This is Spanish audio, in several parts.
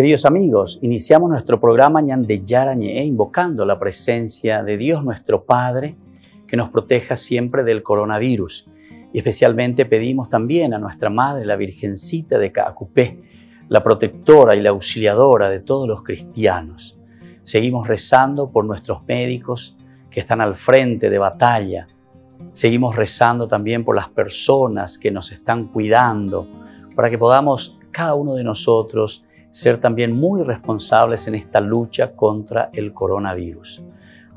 Queridos amigos, iniciamos nuestro programa Ñande Yarañe, invocando la presencia de Dios nuestro Padre, que nos proteja siempre del coronavirus. Y especialmente pedimos también a nuestra Madre, la Virgencita de Caacupé, la protectora y la auxiliadora de todos los cristianos. Seguimos rezando por nuestros médicos que están al frente de batalla. Seguimos rezando también por las personas que nos están cuidando, para que podamos, cada uno de nosotros, ser también muy responsables en esta lucha contra el coronavirus.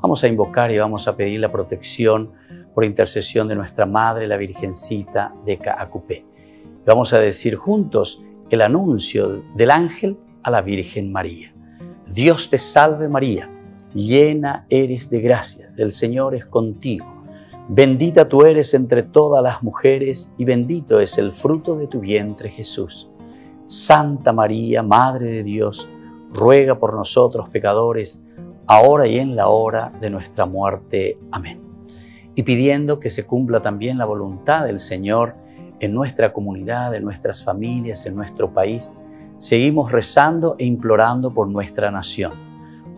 Vamos a invocar y vamos a pedir la protección por intercesión de nuestra Madre, la Virgencita de Caacupé. Vamos a decir juntos el anuncio del ángel a la Virgen María. Dios te salve María, llena eres de gracias, el Señor es contigo. Bendita tú eres entre todas las mujeres y bendito es el fruto de tu vientre Jesús. Santa María, Madre de Dios, ruega por nosotros pecadores, ahora y en la hora de nuestra muerte. Amén. Y pidiendo que se cumpla también la voluntad del Señor en nuestra comunidad, en nuestras familias, en nuestro país, seguimos rezando e implorando por nuestra nación,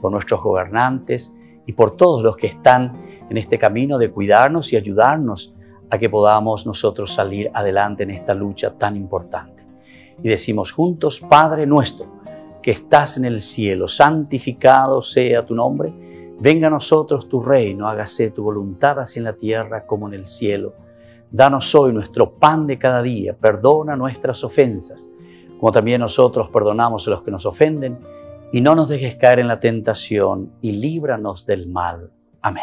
por nuestros gobernantes y por todos los que están en este camino de cuidarnos y ayudarnos a que podamos nosotros salir adelante en esta lucha tan importante. Y decimos juntos: Padre nuestro, que estás en el cielo, santificado sea tu nombre. Venga a nosotros tu reino, hágase tu voluntad así en la tierra como en el cielo. Danos hoy nuestro pan de cada día, perdona nuestras ofensas, como también nosotros perdonamos a los que nos ofenden, y no nos dejes caer en la tentación, y líbranos del mal. Amén.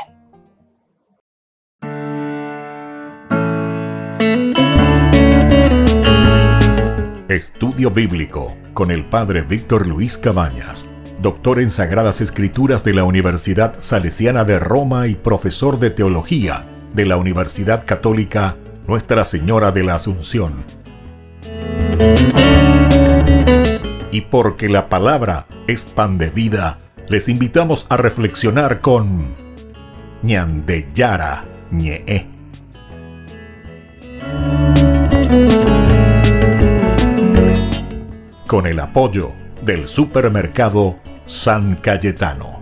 Estudio Bíblico con el Padre Víctor Luis Cabañas, doctor en Sagradas Escrituras de la Universidad Salesiana de Roma y profesor de Teología de la Universidad Católica Nuestra Señora de la Asunción. Y porque la palabra es pan de vida, les invitamos a reflexionar con Ñande Yarañe. Con el apoyo del supermercado San Cayetano.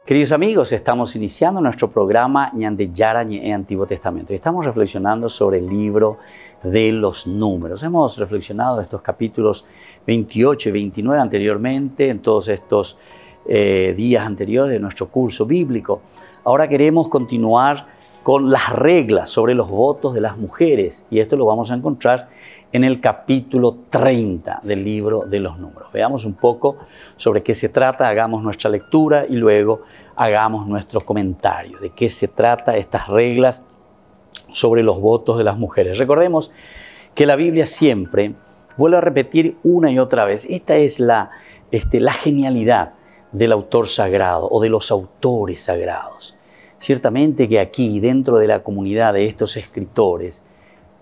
Queridos amigos, estamos iniciando nuestro programa Ñande Yarañe Antiguo Testamento y estamos reflexionando sobre el libro de los números. Hemos reflexionado estos capítulos 28 y 29 anteriormente, en todos estos días anteriores de nuestro curso bíblico. Ahora queremos continuar con las reglas sobre los votos de las mujeres. Y esto lo vamos a encontrar en el capítulo 30 del libro de los números. Veamos un poco sobre qué se trata, hagamos nuestra lectura y luego hagamos nuestro comentario. De qué se trata estas reglas sobre los votos de las mujeres. Recordemos que la Biblia siempre vuelve a repetir una y otra vez. Esta es la genialidad del autor sagrado o de los autores sagrados. Ciertamente que aquí, dentro de la comunidad de estos escritores,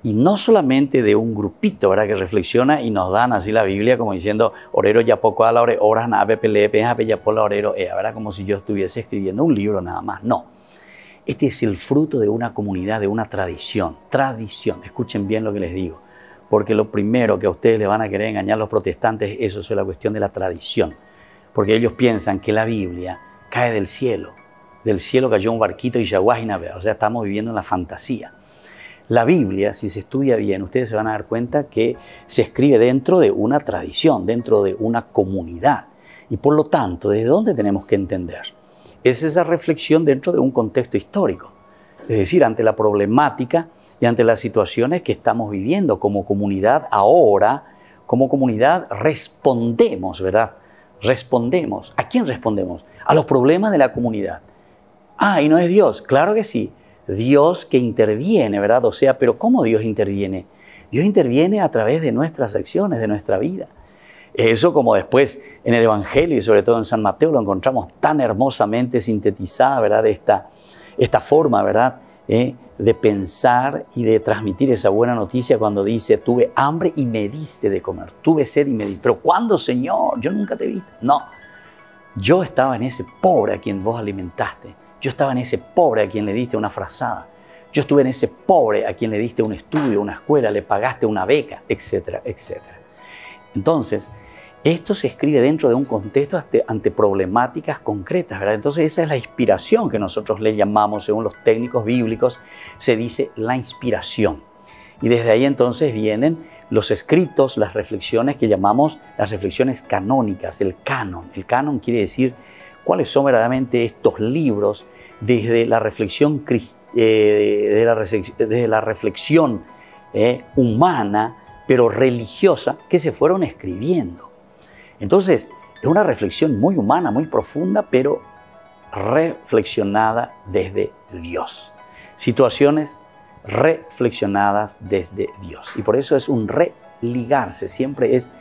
y no solamente de un grupito, ¿verdad?, que reflexiona y nos dan así la Biblia como diciendo, orero ya poco a la ore, horas nave pelepe, ya por la orero, ¿verdad?, como si yo estuviese escribiendo un libro nada más. No. Este es el fruto de una comunidad, de una tradición. Tradición. Escuchen bien lo que les digo, porque lo primero que a ustedes le van a querer engañar los protestantes, eso es la cuestión de la tradición. Porque ellos piensan que la Biblia cae del cielo. Del cielo cayó un barquito y yaguajina, o sea, estamos viviendo en la fantasía. La Biblia, si se estudia bien, ustedes se van a dar cuenta que se escribe dentro de una tradición, dentro de una comunidad. Y por lo tanto, ¿desde dónde tenemos que entender? Es esa reflexión dentro de un contexto histórico. Es decir, ante la problemática y ante las situaciones que estamos viviendo como comunidad ahora, como comunidad respondemos, ¿verdad? Respondemos. ¿A quién respondemos? A los problemas de la comunidad. ¿Y no es Dios? Claro que sí. Dios que interviene, ¿verdad? O sea, ¿pero cómo Dios interviene? Dios interviene a través de nuestras acciones, de nuestra vida. Eso, como después en el Evangelio y sobre todo en San Mateo lo encontramos tan hermosamente sintetizada, ¿verdad? Esta forma, ¿verdad?, de pensar y de transmitir esa buena noticia cuando dice, tuve hambre y me diste de comer, tuve sed y me diste. ¿Pero cuándo, Señor? Yo nunca te vi. No, yo estaba en ese pobre a quien vos alimentaste. Yo estaba en ese pobre a quien le diste una frazada. Yo estuve en ese pobre a quien le diste un estudio, una escuela, le pagaste una beca, etcétera, etcétera. Entonces, esto se escribe dentro de un contexto ante problemáticas concretas, ¿verdad? Entonces, esa es la inspiración que nosotros le llamamos, según los técnicos bíblicos, se dice la inspiración. Y desde ahí entonces vienen los escritos, las reflexiones que llamamos las reflexiones canónicas, el canon. El canon quiere decir cuáles son verdaderamente estos libros desde la reflexión, humana, pero religiosa, que se fueron escribiendo. Entonces, es una reflexión muy humana, muy profunda, pero reflexionada desde Dios. Situaciones reflexionadas desde Dios. Y por eso es un religarse, siempre es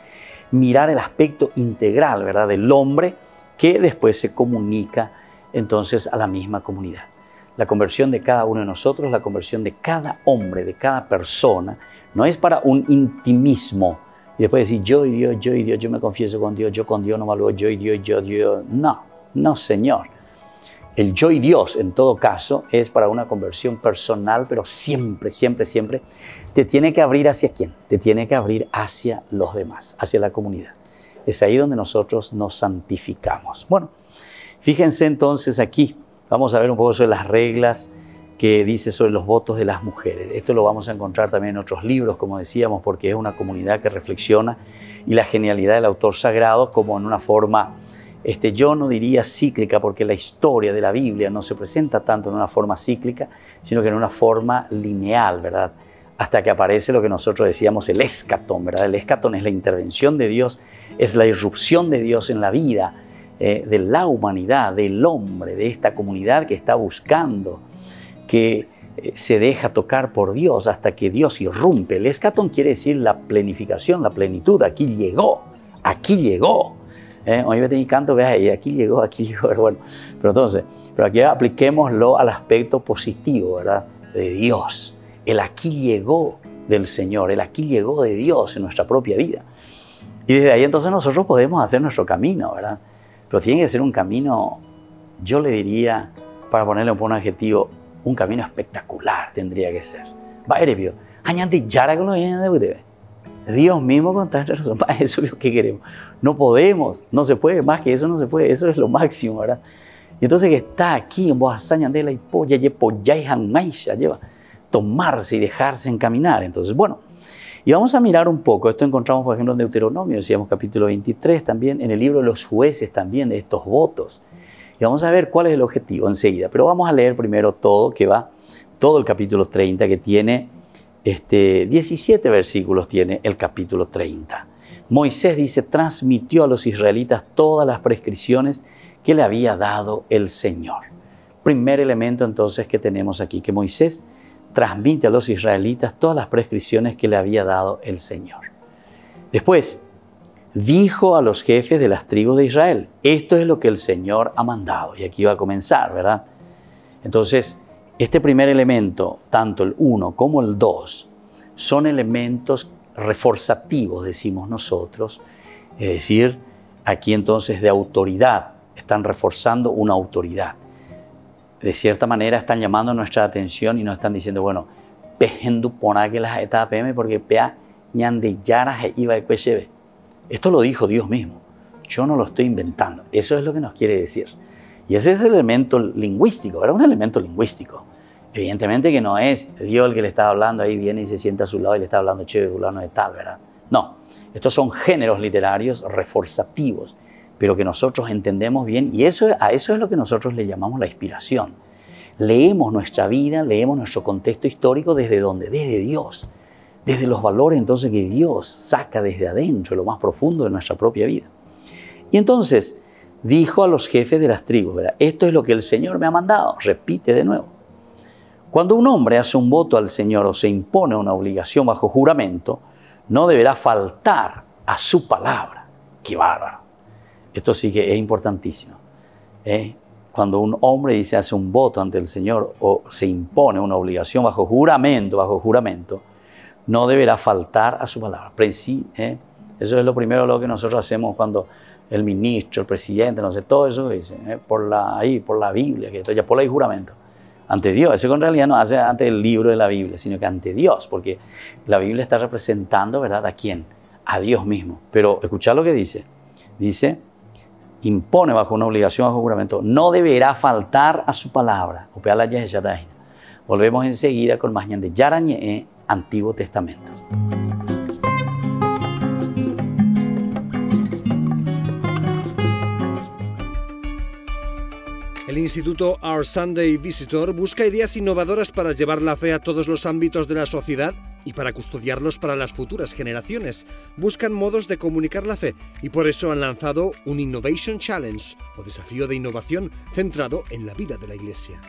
mirar el aspecto integral, ¿verdad?, del hombre, que después se comunica entonces a la misma comunidad. La conversión de cada uno de nosotros, la conversión de cada hombre, de cada persona, no es para un intimismo y después decir yo y Dios, yo me confieso con Dios, yo con Dios no valoro, yo y Dios, yo. No, Señor. El yo y Dios, en todo caso, es para una conversión personal, pero siempre te tiene que abrir ¿hacia quién? Te tiene que abrir hacia los demás, hacia la comunidad. Es ahí donde nosotros nos santificamos. Bueno, fíjense entonces aquí, vamos a ver un poco sobre las reglas que dice sobre los votos de las mujeres. Esto lo vamos a encontrar también en otros libros, como decíamos, porque es una comunidad que reflexiona y la genialidad del autor sagrado como en una forma, yo no diría cíclica, porque la historia de la Biblia no se presenta tanto en una forma cíclica, sino que en una forma lineal, ¿verdad? Hasta que aparece lo que nosotros decíamos el escatón, ¿verdad? El escatón es la intervención de Dios, es la irrupción de Dios en la vida de la humanidad, del hombre, de esta comunidad que está buscando, que se deja tocar por Dios hasta que Dios irrumpe. El escatón quiere decir la plenificación, la plenitud. Aquí llegó. Hoy me tengo canto, veas ahí, aquí llegó, bueno. Pero aquí apliquémoslo al aspecto positivo, ¿verdad?, de Dios. El aquí llegó del Señor, el aquí llegó de Dios en nuestra propia vida. Y desde ahí entonces nosotros podemos hacer nuestro camino, ¿verdad? Pero tiene que ser un camino, yo le diría, para ponerle un adjetivo, un camino espectacular tendría que ser. Dios mismo con tanta razón, eso es lo que queremos. No podemos, no se puede, más que eso no se puede, eso es lo máximo, ¿verdad? Y entonces que está aquí en Boazaña de la Ipoya, lleva tomarse y dejarse encaminar. Entonces, bueno, y vamos a mirar un poco, esto encontramos por ejemplo en Deuteronomio, decíamos capítulo 23 también, en el libro de los jueces también, de estos votos. Y vamos a ver cuál es el objetivo enseguida, pero vamos a leer primero todo el capítulo 30, que tiene 17 versículos tiene el capítulo 30. Moisés dice, transmitió a los israelitas todas las prescripciones que le había dado el Señor. Primer elemento entonces que tenemos aquí, que Moisés transmite a los israelitas todas las prescripciones que le había dado el Señor. Después, dijo a los jefes de las tribus de Israel, esto es lo que el Señor ha mandado. Y aquí va a comenzar, ¿verdad? Entonces, este primer elemento, tanto el 1 como el 2, son elementos reforzativos, decimos nosotros, es decir, aquí entonces de autoridad, están reforzando una autoridad. De cierta manera están llamando nuestra atención y nos están diciendo, bueno, porque esto lo dijo Dios mismo, yo no lo estoy inventando, eso es lo que nos quiere decir. Y ese es el elemento lingüístico, ¿verdad? Un elemento lingüístico. Evidentemente que no es Dios el que le está hablando, ahí viene y se sienta a su lado y le está hablando fulano de tal, ¿verdad? No, estos son géneros literarios reforzativos, pero que nosotros entendemos bien, y a eso es lo que nosotros le llamamos la inspiración. Leemos nuestra vida, leemos nuestro contexto histórico desde ¿dónde? Desde Dios, desde los valores entonces que Dios saca desde adentro, lo más profundo de nuestra propia vida. Y entonces dijo a los jefes de las tribus, ¿verdad? Esto es lo que el Señor me ha mandado. Repite de nuevo. Cuando un hombre hace un voto al Señor o se impone una obligación bajo juramento, no deberá faltar a su palabra. ¡Qué bárbaro! Esto sí que es importantísimo. Cuando un hombre hace un voto ante el Señor o se impone una obligación bajo juramento, no deberá faltar a su palabra. Eso es lo primero que nosotros hacemos cuando el ministro, el presidente, no sé, todo eso que dice, por la Biblia, por la juramento. ante Dios. Eso en realidad no hace ante el libro de la Biblia, sino que ante Dios, porque la Biblia está representando, ¿verdad?, ¿a quién? A Dios mismo. Pero escuchad lo que dice. Dice, impone bajo una obligación, bajo juramento, no deberá faltar a su palabra. Volvemos enseguida con más Ñande Yarañe, Antiguo Testamento. El Instituto Our Sunday Visitor busca ideas innovadoras para llevar la fe a todos los ámbitos de la sociedad y para custodiarlos para las futuras generaciones. Buscan modos de comunicar la fe y por eso han lanzado un Innovation Challenge, o desafío de innovación centrado en la vida de la Iglesia.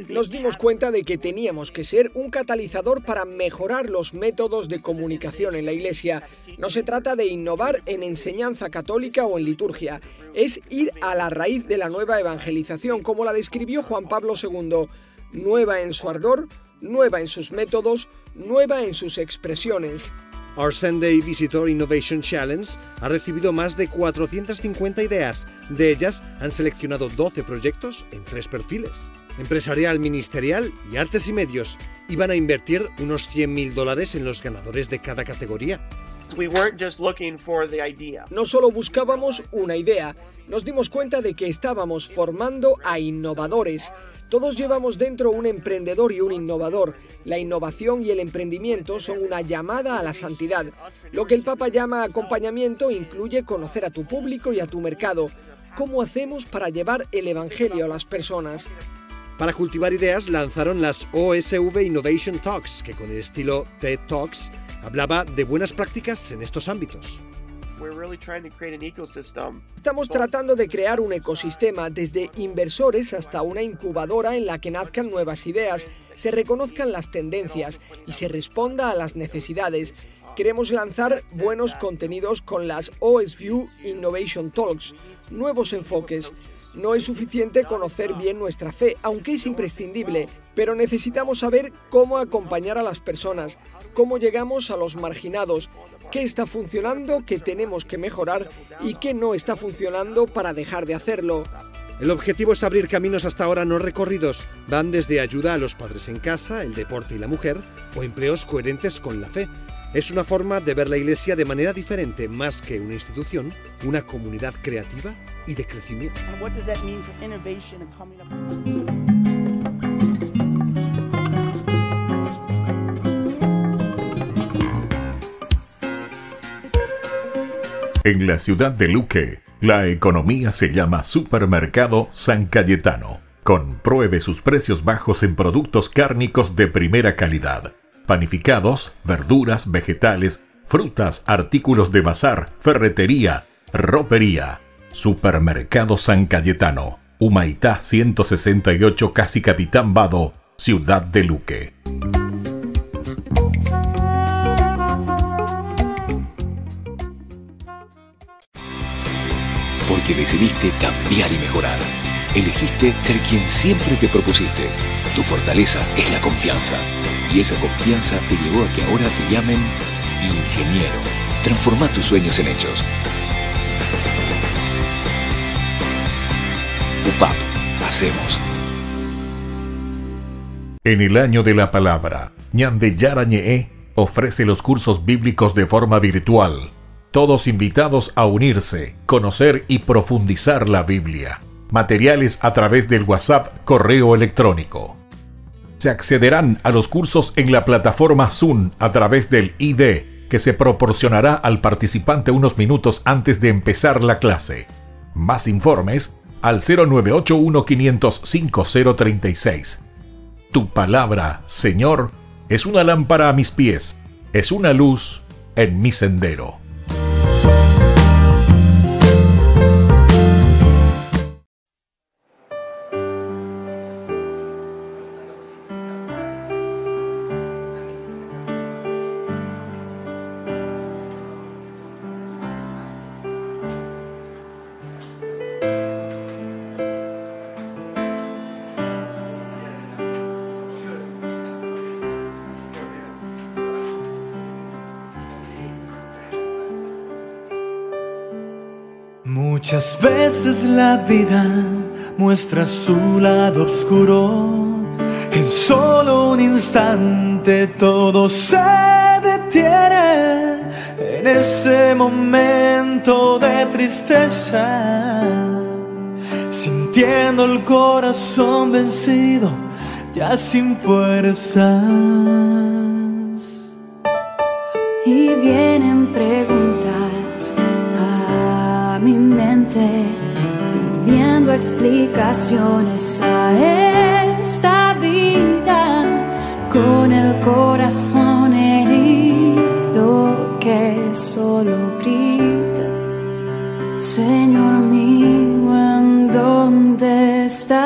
Nos dimos cuenta de que teníamos que ser un catalizador para mejorar los métodos de comunicación en la Iglesia. No se trata de innovar en enseñanza católica o en liturgia, es ir a la raíz de la nueva evangelización, como la describió Juan Pablo II, nueva en su ardor, nueva en sus métodos, nueva en sus expresiones. Our Sunday Visitor Innovation Challenge ha recibido más de 450 ideas. De ellas han seleccionado 12 proyectos en 3 perfiles: empresarial, ministerial y artes y medios, y van a invertir unos $100.000 en los ganadores de cada categoría. No solo buscábamos una idea, nos dimos cuenta de que estábamos formando a innovadores. Todos llevamos dentro un emprendedor y un innovador. La innovación y el emprendimiento son una llamada a la santidad. Lo que el Papa llama acompañamiento incluye conocer a tu público y a tu mercado. ¿Cómo hacemos para llevar el Evangelio a las personas? Para cultivar ideas lanzaron las OSV Innovation Talks, que con el estilo TED Talks hablaba de buenas prácticas en estos ámbitos. Estamos tratando de crear un ecosistema, desde inversores hasta una incubadora en la que nazcan nuevas ideas, se reconozcan las tendencias y se responda a las necesidades. Queremos lanzar buenos contenidos con las OSV Innovation Talks, nuevos enfoques. No es suficiente conocer bien nuestra fe, aunque es imprescindible, pero necesitamos saber cómo acompañar a las personas, cómo llegamos a los marginados, qué está funcionando, qué tenemos que mejorar y qué no está funcionando para dejar de hacerlo. El objetivo es abrir caminos hasta ahora no recorridos. Van desde ayuda a los padres en casa, el deporte y la mujer, o empleos coherentes con la fe. Es una forma de ver la Iglesia de manera diferente, más que una institución, una comunidad creativa y de crecimiento. En la ciudad de Luque, la economía se llama Supermercado San Cayetano. Compruebe sus precios bajos en productos cárnicos de primera calidad. Panificados, verduras, vegetales, frutas, artículos de bazar, ferretería, ropería. Supermercado San Cayetano, Humaitá 168, Casi Capitán Vado, ciudad de Luque. Porque decidiste cambiar y mejorar. Elegiste ser quien siempre te propusiste. Tu fortaleza es la confianza. Y esa confianza te llevó a que ahora te llamen ingeniero. Transforma tus sueños en hechos. UPAP. Hacemos. En el año de la palabra, Ñande Yarañe ofrece los cursos bíblicos de forma virtual. Todos invitados a unirse, conocer y profundizar la Biblia. Materiales a través del WhatsApp, correo electrónico. Se accederán a los cursos en la plataforma Zoom a través del ID, que se proporcionará al participante unos minutos antes de empezar la clase. Más informes al 0981-500-5036. Tu palabra, Señor, es una lámpara a mis pies, es una luz en mi sendero. Muchas veces la vida muestra su lado oscuro. En solo un instante todo se detiene en ese momento de tristeza, sintiendo el corazón vencido, ya sin fuerzas. Y vienen preguntas a mi mente, pidiendo explicaciones a esta vida, con el corazón herido que solo grita: Señor mío, ¿en dónde estás?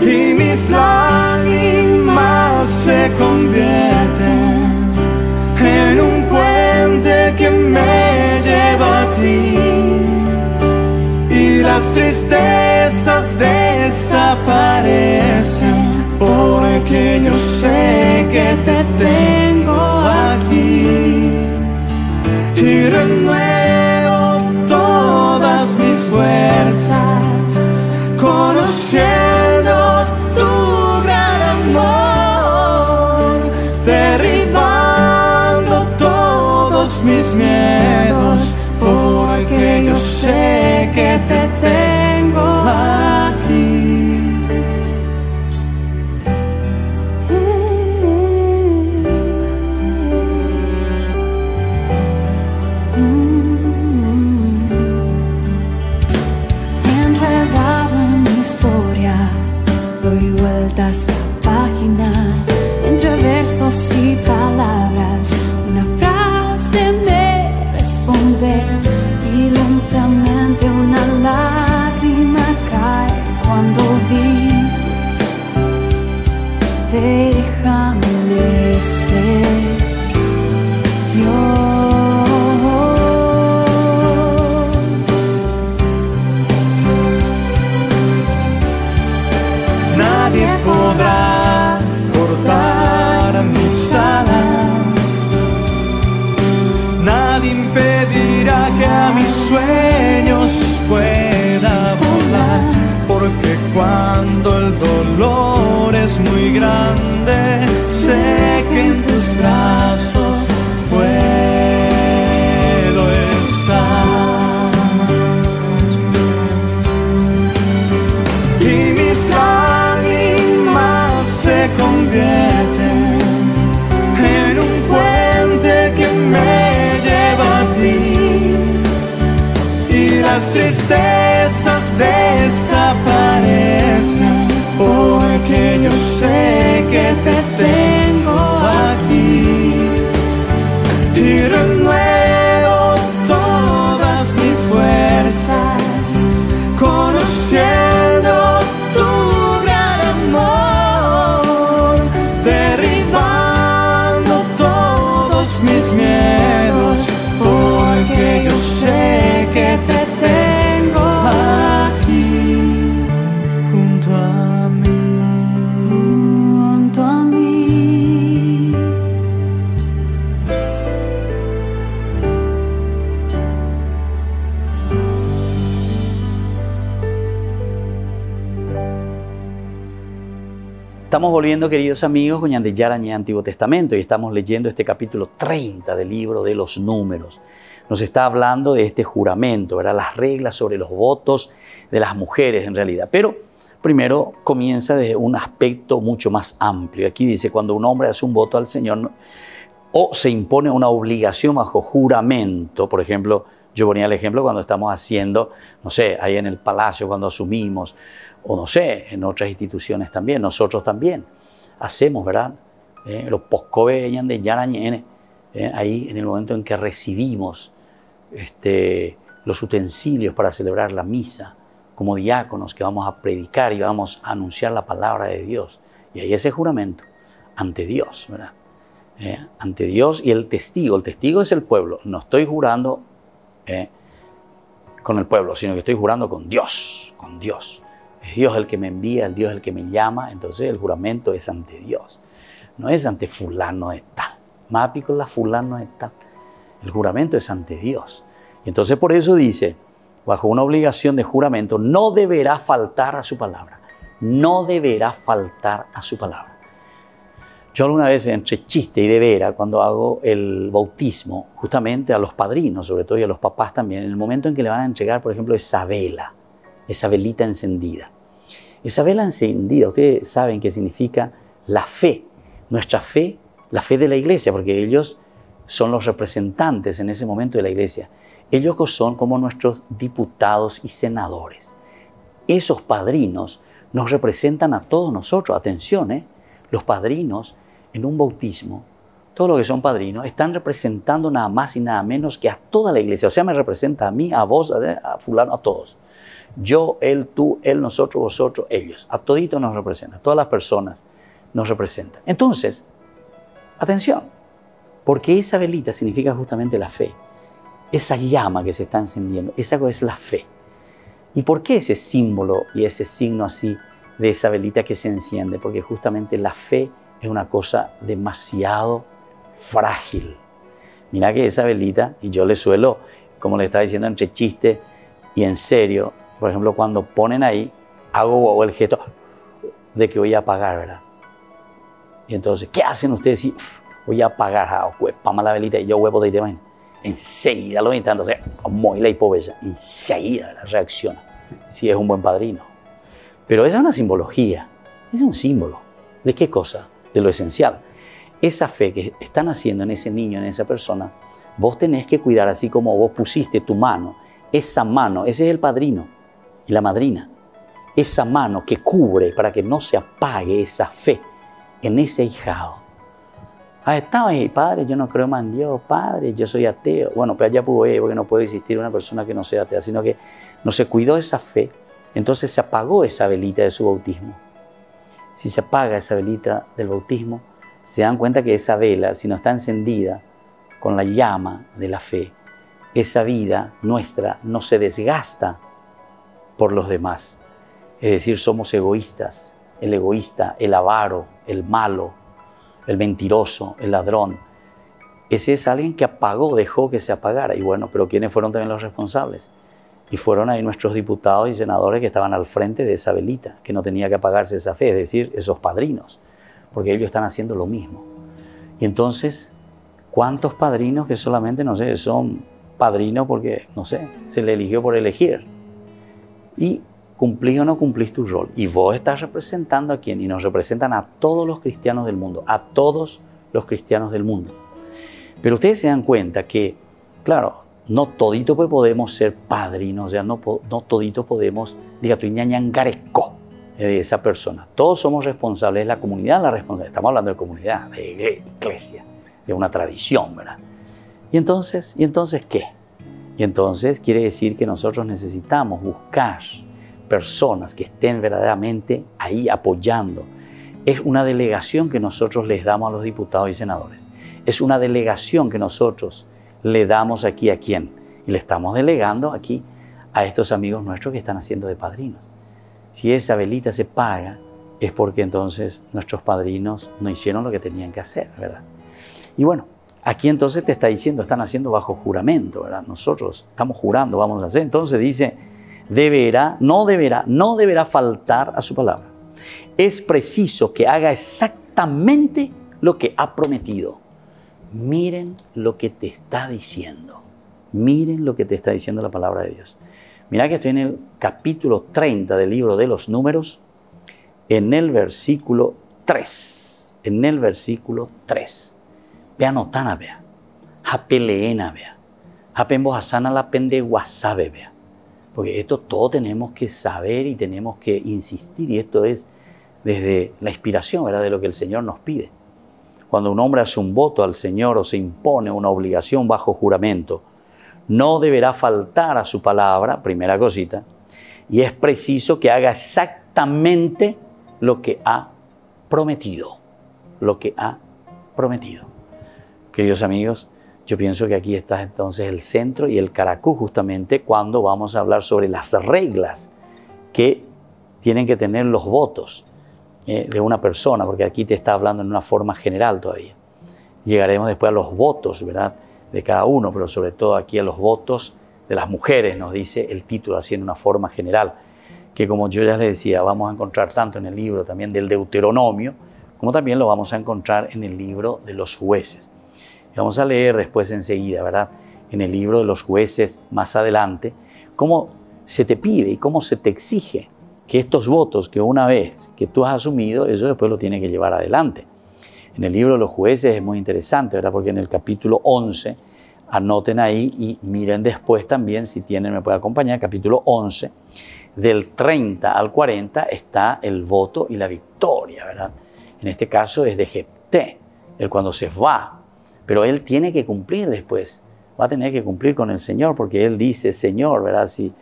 Y mis lágrimas se convierten en un puente que me lleva a ti, y las tristezas desaparecen, porque yo sé que te tengo aquí, y renuevo todas mis fuerzas, conociendo tu gran amor, derribando todos mis miedos, porque yo sé que te tengo a ti. Enredado en mi historia, doy vueltas a página, entre versos y palabras, una frase me responde, y lentamente una lágrima cae cuando dices: déjame ser Dios. Nadie podrá cortar mis alas, nadie impedirá que a mis sueños pueda volar, porque cuando el dolor es muy grande, sé que en tus brazos puedo estar. Y mis lágrimas se convierten en un puente que me lleva a ti, y las tristezas desaparecen, porque yo sé que te tengo aquí, y renuevo todas mis fuerzas, conociendo tu gran amor, derribando todos mis miedos, porque yo sé que te tengo aquí, junto a mí, Junto a mí. Estamos volviendo, queridos amigos, con Ñande Yarañé Antiguo Testamento, y estamos leyendo este capítulo 30 del libro de los Números. Nos está hablando de este juramento, ¿verdad? Las reglas sobre los votos de las mujeres en realidad. Pero primero comienza desde un aspecto mucho más amplio. Aquí dice: cuando un hombre hace un voto al Señor o se impone una obligación bajo juramento, por ejemplo, yo ponía el ejemplo cuando estamos haciendo, no sé, ahí en el palacio, cuando asumimos, o no sé, en otras instituciones también, nosotros también hacemos, ¿verdad? Los poscobe Ñande Yarañé, ahí en el momento en que recibimos los utensilios para celebrar la misa, como diáconos que vamos a predicar y vamos a anunciar la palabra de Dios. Y ahí ese juramento ante Dios, ¿verdad? Ante Dios y el testigo es el pueblo. No estoy jurando con el pueblo, sino que estoy jurando con Dios, con Dios. Es Dios el que me envía, es Dios el que me llama, entonces el juramento es ante Dios. no es ante fulano de tal. Mapi con la fulano de tal. El juramento es ante Dios. Y entonces por eso dice, bajo una obligación de juramento, no deberá faltar a su palabra. No deberá faltar a su palabra. Yo alguna vez, entre chiste y de vera, cuando hago el bautismo, justamente a los padrinos, sobre todo, y a los papás también, en el momento en que le van a entregar, por ejemplo, esa vela, esa velita encendida. Esa vela encendida, ustedes saben qué significa la fe, nuestra fe, la fe de la iglesia, porque ellos son los representantes en ese momento de la iglesia. Ellos son como nuestros diputados y senadores. Esos padrinos nos representan a todos nosotros. Atención, los padrinos en un bautismo, todos los que son padrinos, están representando nada más y nada menos que a toda la iglesia. O sea, me representa a mí, a vos, a fulano, a todos. Yo, él, tú, él, nosotros, vosotros, ellos. A toditos nos representa, a todas las personas nos representan. Entonces, atención, porque esa velita significa justamente la fe. Esa llama que se está encendiendo, esa es la fe. ¿Y por qué ese símbolo y ese signo así de esa velita que se enciende? Porque justamente la fe es una cosa demasiado frágil. Mira que esa velita, y yo le suelo, como le estaba diciendo, entre chiste y en serio, por ejemplo, cuando ponen ahí, hago el gesto de que voy a apagar, ¿verdad? Y entonces, ¿qué hacen ustedes si voy a apagar? Pama la velita y yo huevo de imagen. Enseguida lo intentan, entonces, muy la hipobella, enseguida reacciona, si es un buen padrino. Pero esa es una simbología, es un símbolo. ¿De qué cosa? De lo esencial. Esa fe que están haciendo en ese niño, en esa persona, vos tenés que cuidar, así como vos pusiste tu mano, esa mano, ese es el padrino y la madrina, esa mano que cubre para que no se apague esa fe en ese hijado. Estaba ahí, padre, yo no creo más en Dios, padre, yo soy ateo. Bueno, pero allá pudo ir, porque no puede existir una persona que no sea atea, sino que no se cuidó esa fe, entonces se apagó esa velita de su bautismo. Si se apaga esa velita del bautismo, se dan cuenta que esa vela, si no está encendida con la llama de la fe, esa vida nuestra no se desgasta por los demás. Es decir, somos egoístas. El egoísta, el avaro, el malo, el mentiroso, el ladrón. Ese es alguien que apagó, dejó que se apagara. Y bueno, pero ¿quiénes fueron también los responsables? Y fueron ahí nuestros diputados y senadores que estaban al frente de esa velita, que no tenía que apagarse esa fe, es decir, esos padrinos, porque ellos están haciendo lo mismo. Y entonces, ¿cuántos padrinos que solamente, no sé, son padrinos porque, no sé, se le eligió por elegir? Y cumplís o no cumplís tu rol. Y vos estás representando a quién, y nos representan a todos los cristianos del mundo, a todos los cristianos del mundo. Pero ustedes se dan cuenta que, claro, no toditos pues podemos ser padrinos, o sea, no toditos podemos, diga tu ñañangareco de esa persona. Todos somos responsables, la comunidad la responsable. Estamos hablando de comunidad, de iglesia, de una tradición, ¿verdad? ¿Y entonces qué? Y entonces quiere decir que nosotros necesitamos buscar personas que estén verdaderamente ahí apoyando. Es una delegación que nosotros les damos a los diputados y senadores. Es una delegación que nosotros le damos aquí a quién. Y le estamos delegando aquí a estos amigos nuestros que están haciendo de padrinos. Si esa velita se paga, es porque entonces nuestros padrinos no hicieron lo que tenían que hacer, ¿verdad? Y bueno, aquí entonces te está diciendo, están haciendo bajo juramento, ¿verdad? Nosotros estamos jurando, vamos a hacer. Entonces dice, no deberá faltar a su palabra. Es preciso que haga exactamente lo que ha prometido. Miren lo que te está diciendo. Miren lo que te está diciendo la palabra de Dios. Mira que estoy en el capítulo 30 del libro de los Números, en el versículo 3. En el versículo 3. Vea notana, vea. Japeleena, vea. Japembojasana la pendeguasabe, vea. Porque esto todo tenemos que saber y tenemos que insistir. Y esto es desde la inspiración, ¿verdad?, de lo que el Señor nos pide. Cuando un hombre hace un voto al Señor o se impone una obligación bajo juramento, no deberá faltar a su palabra, primera cosita, y es preciso que haga exactamente lo que ha prometido. Lo que ha prometido. Queridos amigos, yo pienso que aquí está entonces el centro y el caracú justamente cuando vamos a hablar sobre las reglas que tienen que tener los votos. de una persona, porque aquí te está hablando en una forma general todavía. Llegaremos después a los votos, ¿verdad?, de cada uno, pero sobre todo aquí a los votos de las mujeres, nos dice el título, así en una forma general, que como yo ya les decía, vamos a encontrar tanto en el libro también del Deuteronomio, como también lo vamos a encontrar en el libro de los jueces. Y vamos a leer después enseguida, ¿verdad?, en el libro de los jueces más adelante, cómo se te pide y cómo se te exige que estos votos que una vez que tú has asumido, eso después lo tienes que llevar adelante. En el libro de los jueces es muy interesante, ¿verdad?, porque en el capítulo 11, anoten ahí y miren después también, si tienen, me puede acompañar, capítulo 11, del 30 al 40 está el voto y la victoria, ¿verdad? En este caso es de Jefté, él cuando se va, pero él tiene que cumplir después, va a tener que cumplir con el Señor, porque él dice, Señor, ¿verdad?, si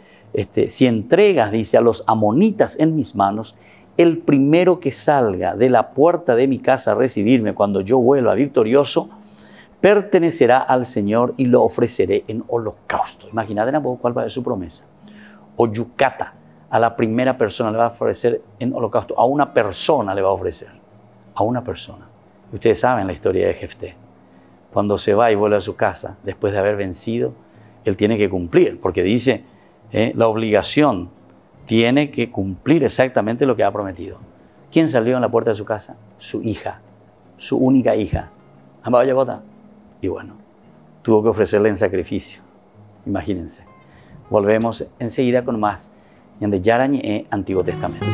entregas, dice, a los amonitas en mis manos, el primero que salga de la puerta de mi casa a recibirme cuando yo vuelva victorioso, pertenecerá al Señor y lo ofreceré en holocausto. Imagínate un poco cuál va a ser su promesa. O yucata, a la primera persona le va a ofrecer en holocausto, a una persona le va a ofrecer, a una persona. Ustedes saben la historia de Jefté. Cuando se va y vuelve a su casa, después de haber vencido, él tiene que cumplir, porque dice, la obligación tiene que cumplir exactamente lo que ha prometido. ¿Quién salió en la puerta de su casa? Su hija, su única hija. Y bueno, tuvo que ofrecerle en sacrificio. Imagínense. Volvemos enseguida con más de Yarañé, Antiguo Testamento.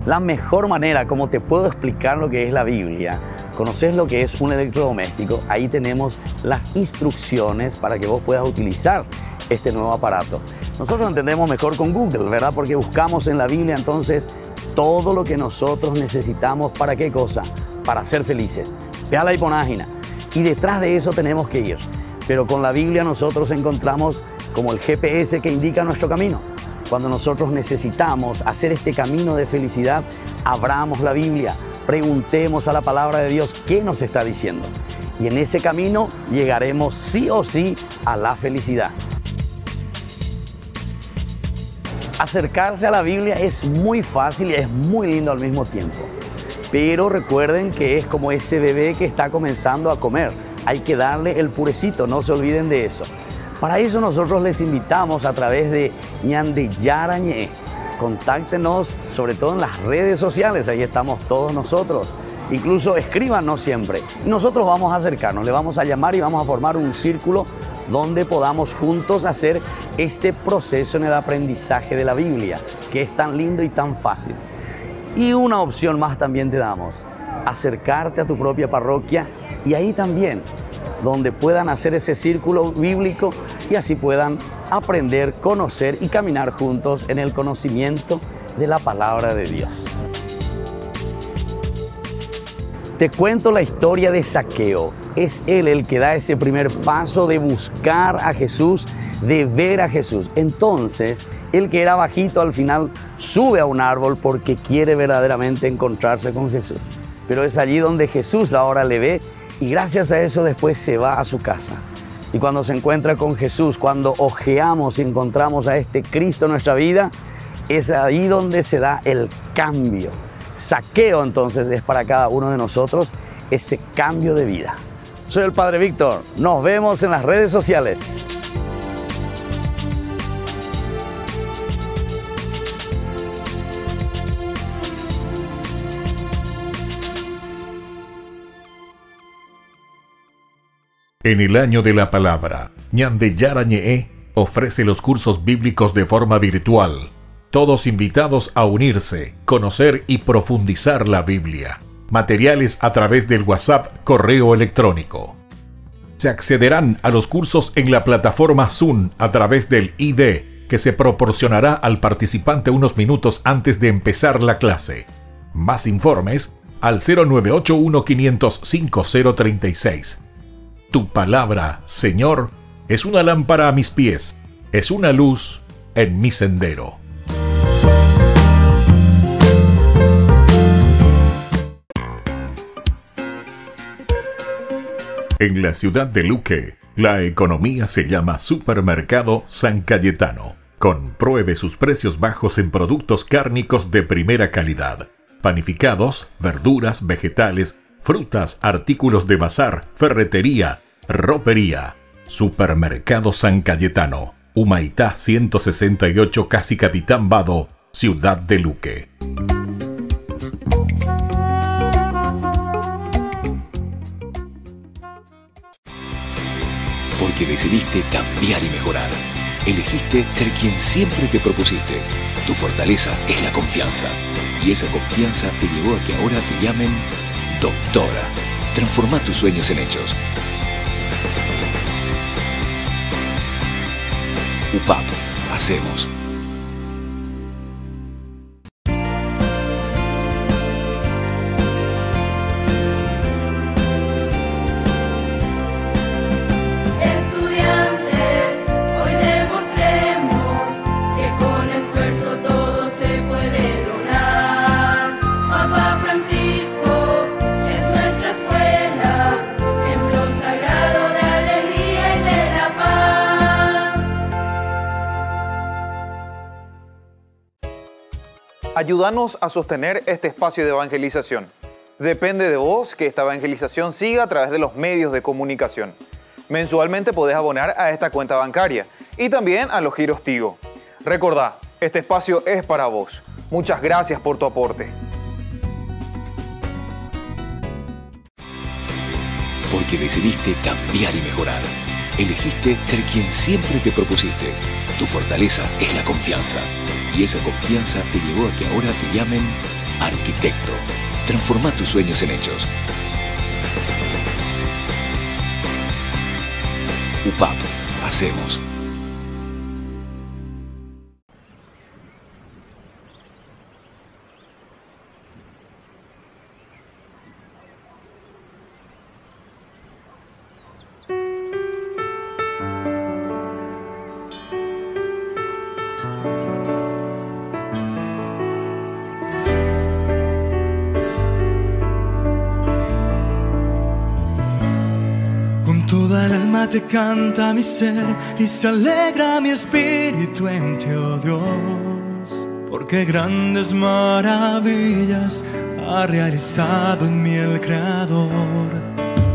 La mejor manera como te puedo explicar lo que es la Biblia, conoces lo que es un electrodoméstico, ahí tenemos las instrucciones para que vos puedas utilizar este nuevo aparato. Nosotros entendemos mejor con Google, ¿verdad? Porque buscamos en la Biblia entonces todo lo que nosotros necesitamos. ¿Para qué cosa? Para ser felices. Ve a la página y detrás de eso tenemos que ir. Pero con la Biblia nosotros encontramos como el GPS que indica nuestro camino. Cuando nosotros necesitamos hacer este camino de felicidad, abramos la Biblia, preguntemos a la palabra de Dios qué nos está diciendo. Y en ese camino llegaremos sí o sí a la felicidad. Acercarse a la Biblia es muy fácil y es muy lindo al mismo tiempo. Pero recuerden que es como ese bebé que está comenzando a comer. Hay que darle el purecito, no se olviden de eso. Para eso nosotros les invitamos a través de Ñande Yarañé. Contáctenos sobre todo en las redes sociales, ahí estamos todos nosotros. Incluso escríbanos siempre. Y nosotros vamos a acercarnos, le vamos a llamar y vamos a formar un círculo donde podamos juntos hacer este proceso en el aprendizaje de la Biblia, que es tan lindo y tan fácil. Y una opción más también te damos, acercarte a tu propia parroquia y ahí también, donde puedan hacer ese círculo bíblico y así puedan aprender, conocer y caminar juntos en el conocimiento de la palabra de Dios. Te cuento la historia de Zaqueo. Es él el que da ese primer paso de buscar a Jesús, de ver a Jesús. Entonces, el que era bajito al final sube a un árbol porque quiere verdaderamente encontrarse con Jesús. Pero es allí donde Jesús ahora le ve y gracias a eso después se va a su casa. Y cuando se encuentra con Jesús, cuando ojeamos y encontramos a este Cristo en nuestra vida, es ahí donde se da el cambio. Zaqueo entonces es para cada uno de nosotros ese cambio de vida. Soy el Padre Víctor, nos vemos en las redes sociales. En el año de la palabra, Ñande Yarañé ofrece los cursos bíblicos de forma virtual. Todos invitados a unirse, conocer y profundizar la Biblia. Materiales a través del WhatsApp, correo electrónico. Se accederán a los cursos en la plataforma Zoom a través del ID que se proporcionará al participante unos minutos antes de empezar la clase. Más informes al 0981-500-5036. Tu palabra, Señor, es una lámpara a mis pies, es una luz en mi sendero. En la ciudad de Luque, La economía se llama Supermercado San Cayetano. Compruebe sus precios bajos en productos cárnicos de primera calidad. Panificados, verduras, vegetales, frutas, artículos de bazar, ferretería, ropería. Supermercado San Cayetano. Humaitá 168, Casi Capitán Vado, Ciudad de Luque. Porque decidiste cambiar y mejorar. Elegiste ser quien siempre te propusiste. Tu fortaleza es la confianza. Y esa confianza te llevó a que ahora te llamen doctora. Transforma tus sueños en hechos. UPAP. Hacemos. Ayúdanos a sostener este espacio de evangelización. Depende de vos que esta evangelización siga a través de los medios de comunicación. Mensualmente podés abonar a esta cuenta bancaria y también a los giros Tigo. Recordá, este espacio es para vos. Muchas gracias por tu aporte. Porque decidiste cambiar y mejorar. Elegiste ser quien siempre te propusiste. Tu fortaleza es la confianza. Y esa confianza te llevó a que ahora te llamen arquitecto. Transforma tus sueños en hechos. UPAP. Hacemos. Toda el alma te canta mi ser y se alegra mi espíritu en ti, oh Dios, porque grandes maravillas ha realizado en mí el Creador.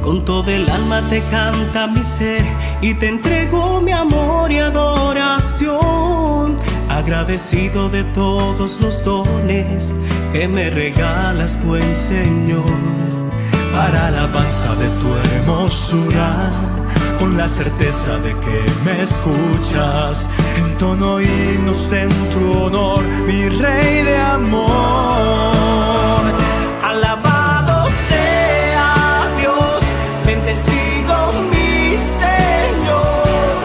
Con todo el alma te canta mi ser y te entrego mi amor y adoración, agradecido de todos los dones que me regalas, buen Señor. Para alabanza de tu hermosura, con la certeza de que me escuchas, entono himnos en tu honor, mi Rey de amor. Alabado sea Dios, bendecido mi Señor.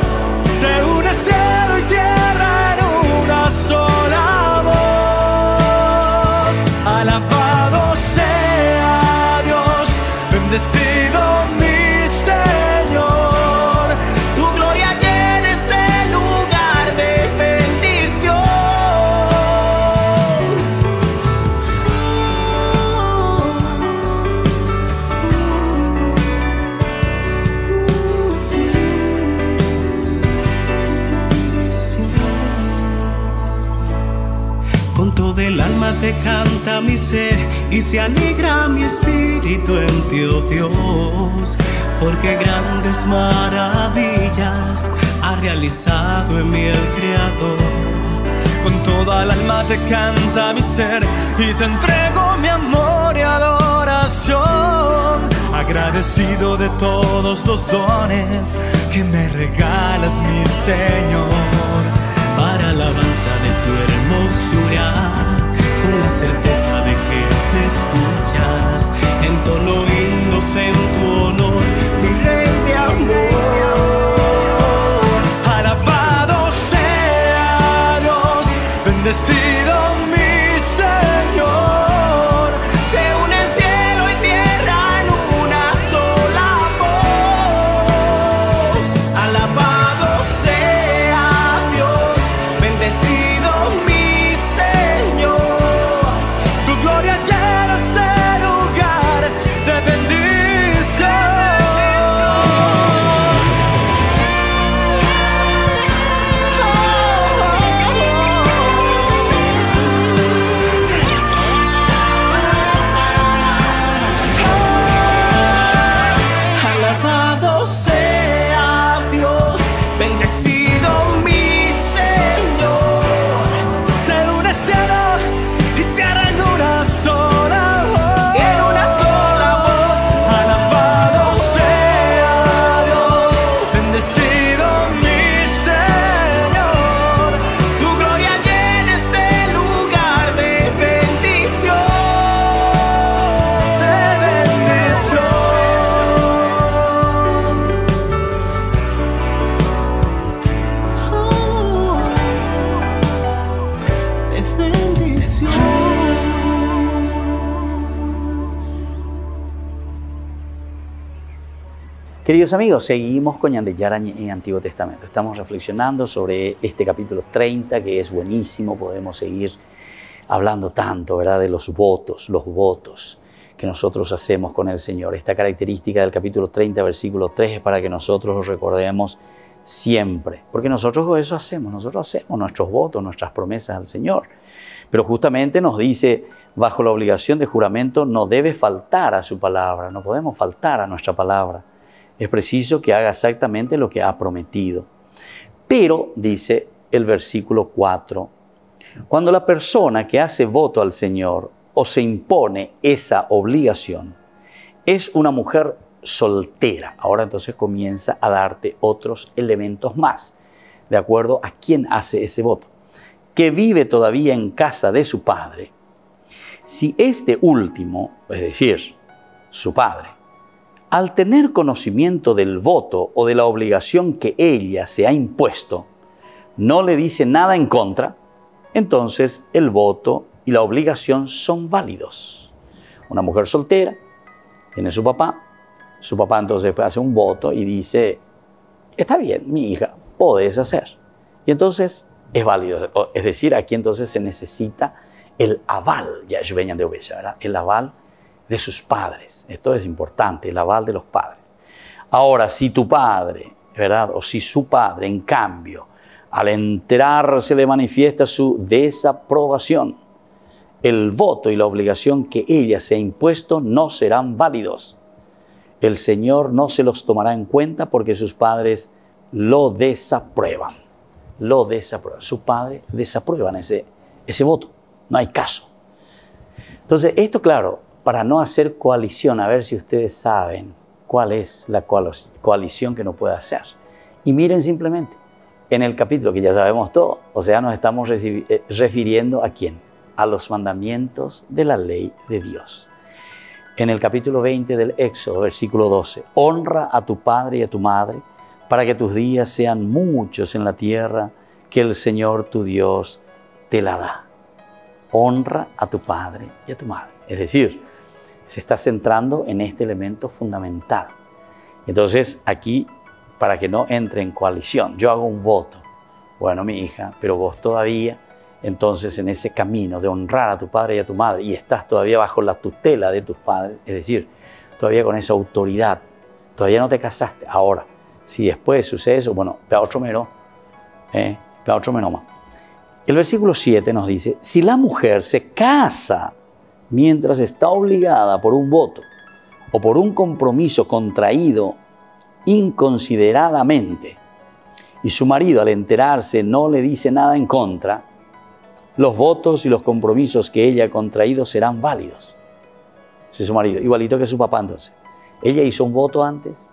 Se une cielo y tierra en una sola voz. Alabado sea Dios, bendecido mi Señor, tu gloria llena este lugar de bendición. Con todo el alma te canta mi ser y se alegra mi espíritu en ti, oh Dios, porque grandes maravillas ha realizado en mí el Creador. Con toda el alma te canta mi ser y te entrego mi amor y adoración, agradecido de todos los dones que me regalas, mi Señor. Para alabanza de tu hermosura, con la certeza de que me escuchas, entono himnos en tu honor, mi Rey de amor. Alabado sea Dios, bendecido mi Señor. Se une cielo y tierra en una sola voz. Alabado sea Queridos amigos, seguimos con Ñande Yarañe en Antiguo Testamento. Estamos reflexionando sobre este capítulo 30, que es buenísimo. Podemos seguir hablando tanto, ¿verdad?, de los votos que nosotros hacemos con el Señor. Esta característica del capítulo 30, versículo 3, es para que nosotros los recordemos siempre. Porque nosotros eso hacemos, nuestros votos, nuestras promesas al Señor. Pero justamente nos dice, bajo la obligación de juramento, no debe faltar a su palabra, no podemos faltar a nuestra palabra. Es preciso que haga exactamente lo que ha prometido. Pero, dice el versículo 4, cuando la persona que hace voto al Señor o se impone esa obligación es una mujer soltera, ahora entonces comienza a darte otros elementos más, de acuerdo a quién hace ese voto, que vive todavía en casa de su padre. Si este último, es decir, su padre, al tener conocimiento del voto o de la obligación que ella se ha impuesto, no le dice nada en contra, entonces el voto y la obligación son válidos. Una mujer soltera tiene su papá entonces hace un voto y dice, está bien, mi hija, podés hacer. Y entonces es válido, es decir, aquí entonces se necesita el aval, ya venían de oveja, ¿verdad? El aval de sus padres. Esto es importante, el aval de los padres. Ahora, si tu padre, ¿verdad?, o si su padre, en cambio, al enterarse le manifiesta su desaprobación, el voto y la obligación que ella se ha impuesto no serán válidos. El Señor no se los tomará en cuenta porque sus padres lo desaprueban. Lo desaprueban. Sus padres desaprueban ese voto. No hay caso. Entonces, esto, claro, para no hacer coalición, a ver si ustedes saben cuál es la coalición que no puede hacer. Y miren simplemente, en el capítulo que ya sabemos todo, o sea, nos estamos refiriendo a ¿quién? A los mandamientos de la ley de Dios. En el capítulo 20 del Éxodo, versículo 12, honra a tu padre y a tu madre para que tus días sean muchos en la tierra que el Señor tu Dios te la da. Honra a tu padre y a tu madre. Es decir, se está centrando en este elemento fundamental. Entonces, aquí, para que no entre en coalición, yo hago un voto. Bueno, mi hija, pero vos todavía, entonces en ese camino de honrar a tu padre y a tu madre, y estás todavía bajo la tutela de tus padres, es decir, todavía con esa autoridad, todavía no te casaste. Ahora, si después sucede eso, bueno, otro menos más. El versículo 7 nos dice, si la mujer se casa mientras está obligada por un voto o por un compromiso contraído inconsideradamente y su marido al enterarse no le dice nada en contra, los votos y los compromisos que ella ha contraído serán válidos. Si su marido, igualito que su papá entonces. Ella hizo un voto antes,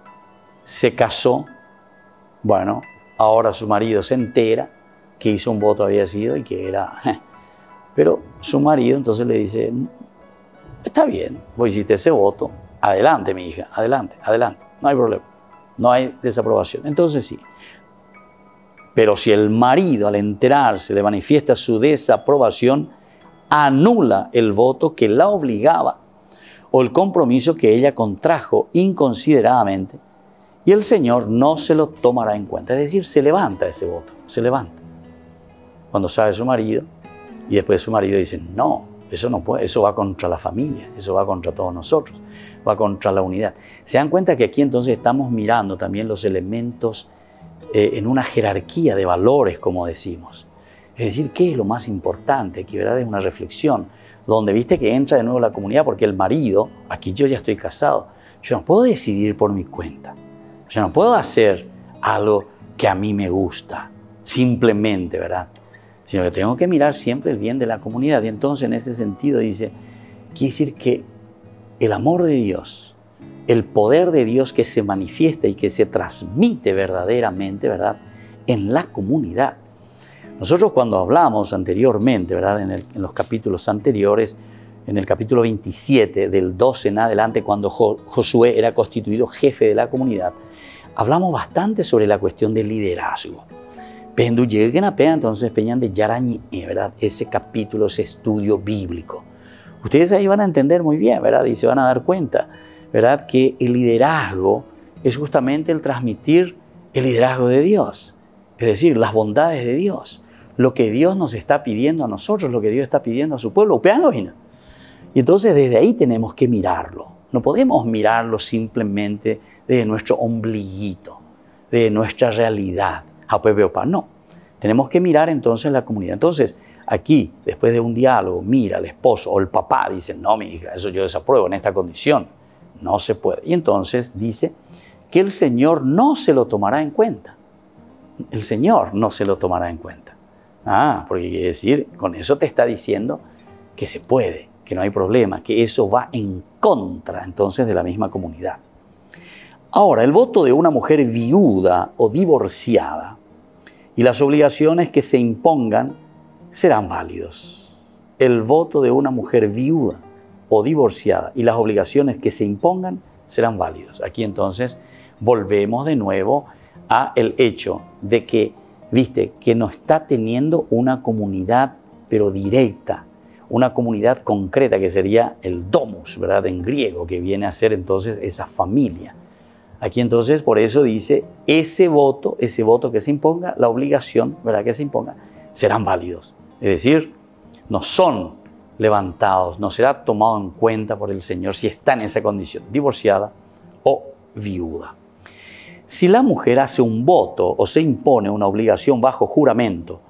se casó, bueno, ahora su marido se entera que hizo un voto había sido y que era... Pero su marido entonces le dice, está bien, vos hiciste ese voto, adelante mi hija, adelante, no hay problema, no hay desaprobación. Entonces sí. Pero si el marido al enterarse le manifiesta su desaprobación, anula el voto que la obligaba o el compromiso que ella contrajo inconsideradamente y el Señor no se lo tomará en cuenta. Es decir, se levanta ese voto, se levanta. Cuando sabe su marido y después su marido dice, no, eso no puede, eso va contra la familia, eso va contra todos nosotros, va contra la unidad. Se dan cuenta que aquí entonces estamos mirando también los elementos en una jerarquía de valores, como decimos. Es decir, ¿qué es lo más importante? Aquí, ¿verdad? Es una reflexión, donde viste que entra de nuevo la comunidad, porque el marido, aquí yo ya estoy casado, yo no puedo decidir por mi cuenta, yo no puedo hacer algo que a mí me gusta, simplemente, ¿verdad? Sino que tengo que mirar siempre el bien de la comunidad. Y entonces, en ese sentido, quiere decir que el amor de Dios, el poder de Dios que se manifiesta y que se transmite verdaderamente, ¿verdad?, en la comunidad. Nosotros cuando hablamos anteriormente, ¿verdad?, en los capítulos anteriores, en el capítulo 27, del 12 en adelante, cuando Josué era constituido jefe de la comunidad, hablamos bastante sobre la cuestión del liderazgo. Pero lleguen a pegar entonces peñan de Yarañe, ¿verdad?, ese capítulo, ese estudio bíblico. Ustedes ahí van a entender muy bien, ¿verdad?, y se van a dar cuenta, ¿verdad?, que el liderazgo es justamente el transmitir el liderazgo de Dios, es decir, las bondades de Dios, lo que Dios nos está pidiendo a nosotros, lo que Dios está pidiendo a su pueblo. Y entonces desde ahí tenemos que mirarlo. No podemos mirarlo simplemente de nuestro ombliguito, de nuestra realidad. No, tenemos que mirar entonces la comunidad. Entonces, aquí, después de un diálogo, mira, el esposo o el papá dice, no, mi hija, eso yo desapruebo en esta condición. No se puede. Y entonces dice que el Señor no se lo tomará en cuenta. El Señor no se lo tomará en cuenta. Porque quiere decir, con eso te está diciendo que se puede, que no hay problema, que eso va en contra entonces de la misma comunidad. Ahora, el voto de una mujer viuda o divorciada y las obligaciones que se impongan serán válidos. El voto de una mujer viuda o divorciada y las obligaciones que se impongan serán válidos. Aquí entonces volvemos de nuevo a el hecho de que, que no está teniendo una comunidad, pero directa, una comunidad concreta que sería el domus, ¿verdad? En griego, que viene a ser entonces esa familia. Aquí entonces por eso dice, ese voto que se imponga, la obligación, ¿verdad? Que se imponga, serán válidos. Es decir, no son levantados, no será tomado en cuenta por el Señor si está en esa condición, divorciada o viuda. Si la mujer hace un voto o se impone una obligación bajo juramento,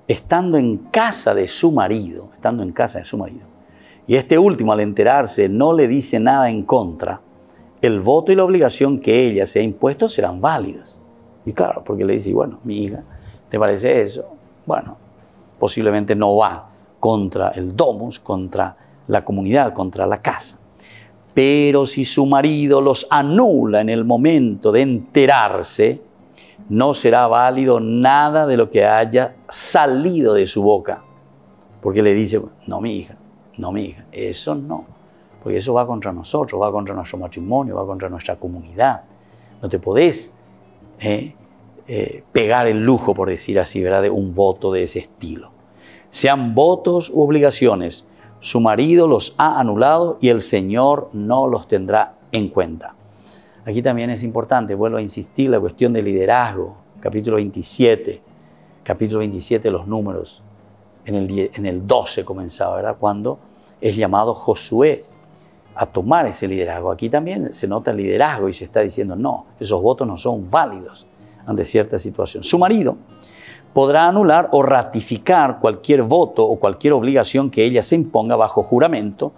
estando en casa de su marido, y este último al enterarse no le dice nada en contra, el voto y la obligación que ella se ha impuesto serán válidos. Y claro, porque le dice, bueno, mi hija, ¿te parece eso? Bueno, posiblemente no va contra el domus, contra la comunidad, contra la casa. Pero si su marido los anula en el momento de enterarse, no será válido nada de lo que haya salido de su boca. Porque le dice, no mi hija, eso no. Porque eso va contra nosotros, va contra nuestro matrimonio, va contra nuestra comunidad. No te podés pegar el lujo, por decir así, ¿verdad?, de un voto de ese estilo. Sean votos u obligaciones, su marido los ha anulado y el Señor no los tendrá en cuenta. Aquí también es importante, vuelvo a insistir, la cuestión del liderazgo. Capítulo 27 de los Números, en el 12 comenzaba, ¿verdad?, cuando es llamado Josué a tomar ese liderazgo. Aquí también se nota el liderazgo y se está diciendo, no, esos votos no son válidos ante cierta situación. Su marido podrá anular o ratificar cualquier voto o cualquier obligación que ella se imponga bajo juramento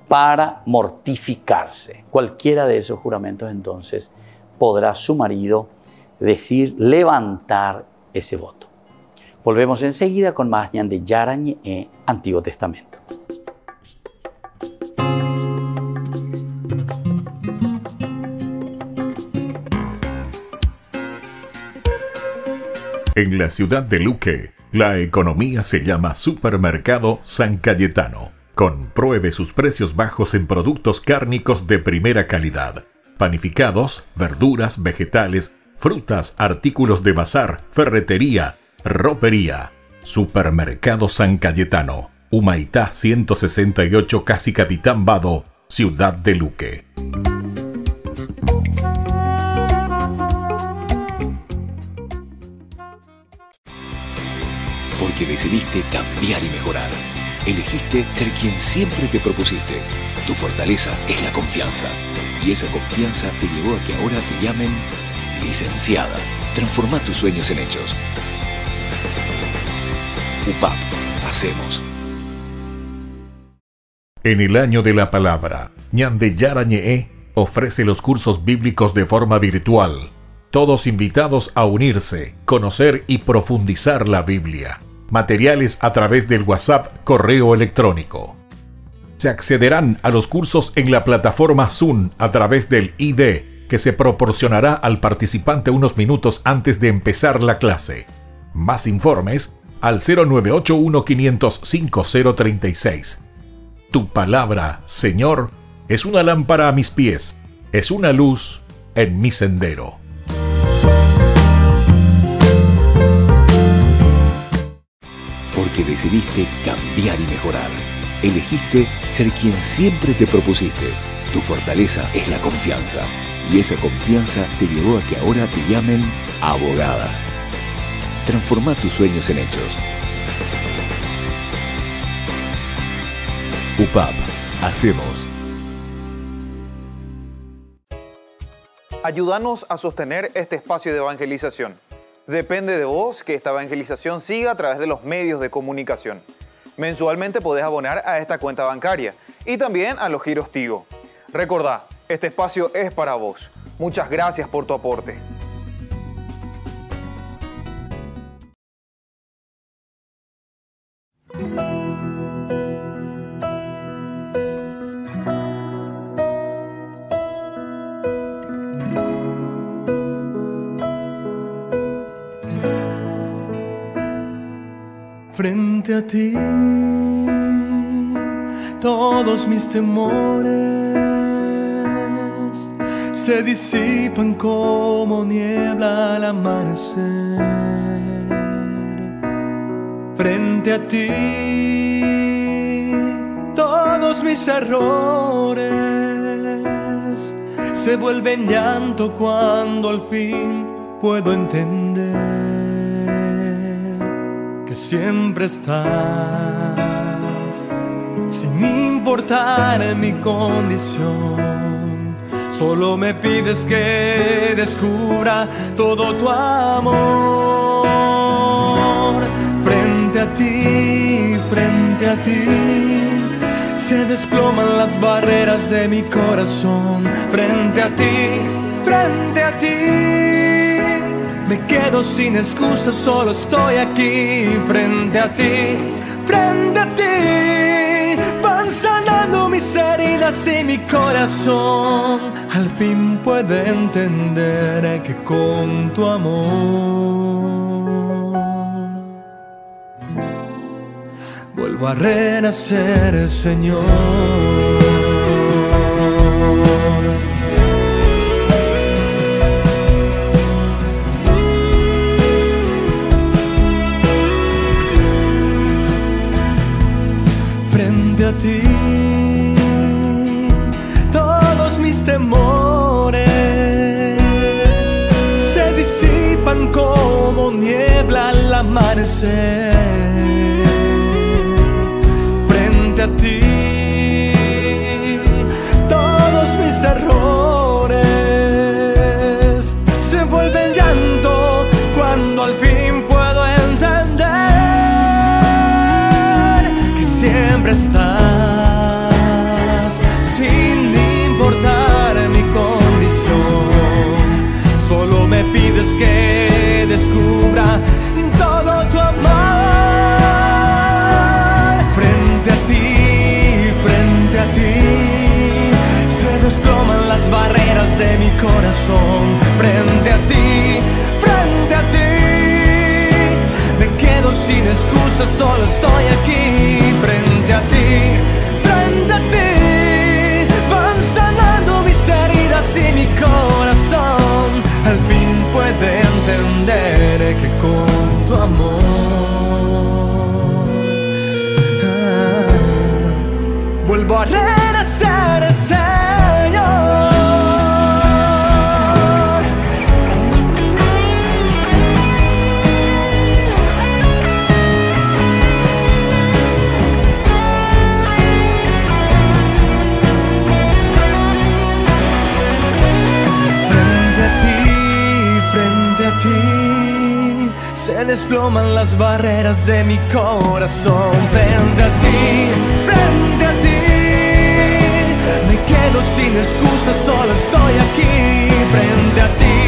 para mortificarse. Cualquiera de esos juramentos entonces podrá su marido levantar ese voto. Volvemos enseguida con más Ñande Yarañe e Antiguo Testamento. En la ciudad de Luque, la economía se llama Supermercado San Cayetano. Compruebe sus precios bajos en productos cárnicos de primera calidad. Panificados, verduras, vegetales, frutas, artículos de bazar, ferretería, ropería. Supermercado San Cayetano. Humaitá 168 Casi Capitán Vado, ciudad de Luque. Porque decidiste cambiar y mejorar. Elegiste ser quien siempre te propusiste. Tu fortaleza es la confianza. Y esa confianza te llevó a que ahora te llamen licenciada. Transforma tus sueños en hechos. UPAP. Hacemos. En el año de la palabra, Ñande Yarañe ofrece los cursos bíblicos de forma virtual. Todos invitados a unirse, conocer y profundizar la Biblia. Materiales a través del WhatsApp, correo electrónico. Se accederán a los cursos en la plataforma Zoom a través del ID, que se proporcionará al participante unos minutos antes de empezar la clase. Más informes al 0981-500-5036. Tu palabra, Señor, es una lámpara a mis pies, es una luz en mi sendero. Porque decidiste cambiar y mejorar. Elegiste ser quien siempre te propusiste. Tu fortaleza es la confianza. Y esa confianza te llevó a que ahora te llamen abogada. Transforma tus sueños en hechos. UPAP. Hacemos. Ayúdanos a sostener este espacio de evangelización. Depende de vos que esta evangelización siga a través de los medios de comunicación. Mensualmente podés abonar a esta cuenta bancaria y también a los giros Tigo. Recordá, este espacio es para vos. Muchas gracias por tu aporte. Frente a ti, todos mis temores se disipan como niebla al amanecer. Frente a ti, todos mis errores se vuelven llanto cuando al fin puedo entender que siempre estás, sin importar mi condición. Solo me pides que descubra todo tu amor. Frente a ti, se desploman las barreras de mi corazón. Frente a ti, me quedo sin excusas, solo estoy aquí. Frente a ti, van sanando mis heridas y mi corazón al fin puede entender que con tu amor vuelvo a renacer, Señor. Frente a ti, todos mis temores se disipan como niebla al amanecer. Frente a ti, todos mis errores se vuelven llanto cuando al fin puedo entender que siempre estás, sin importar mi condición. Solo me pides que descubra todo tu amor. Frente a ti, se desploman las barreras de mi corazón. Frente a ti, me quedo sin excusas, solo estoy aquí. Frente a ti, van sanando mis heridas y mi corazón al fin puede entender que con tu amor vuelvo a renacer, Señor. Frente a ti, se desploman las barreras de mi corazón. Frente a ti, me quedo sin excusas, solo estoy aquí. Frente a ti,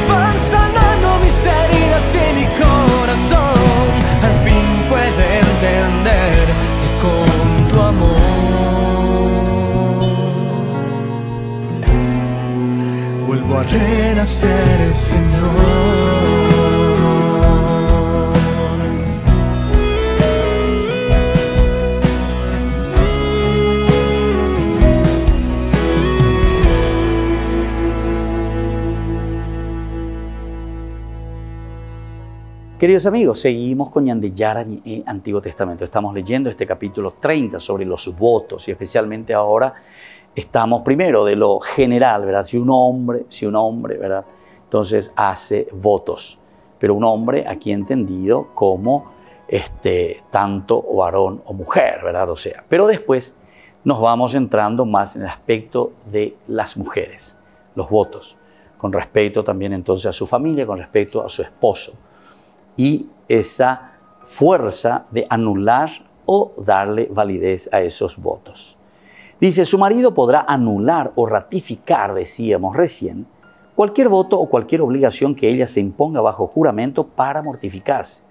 van sanando mis heridas y mi corazón al fin puede entender que con tu amor vuelvo a renacer, Señor. Queridos amigos, seguimos con Ñande Yarañe Antiguo Testamento. Estamos leyendo este capítulo 30 sobre los votos y especialmente ahora estamos primero de lo general, ¿verdad? Si un hombre, ¿verdad? Entonces hace votos, pero un hombre aquí entendido como tanto varón o mujer, ¿verdad? O sea, pero después nos vamos entrando más en el aspecto de las mujeres, los votos, con respecto también entonces a su familia, con respecto a su esposo. Y esa fuerza de anular o darle validez a esos votos. Dice, su marido podrá anular o ratificar, decíamos recién, cualquier voto o cualquier obligación que ella se imponga bajo juramento para mortificarse.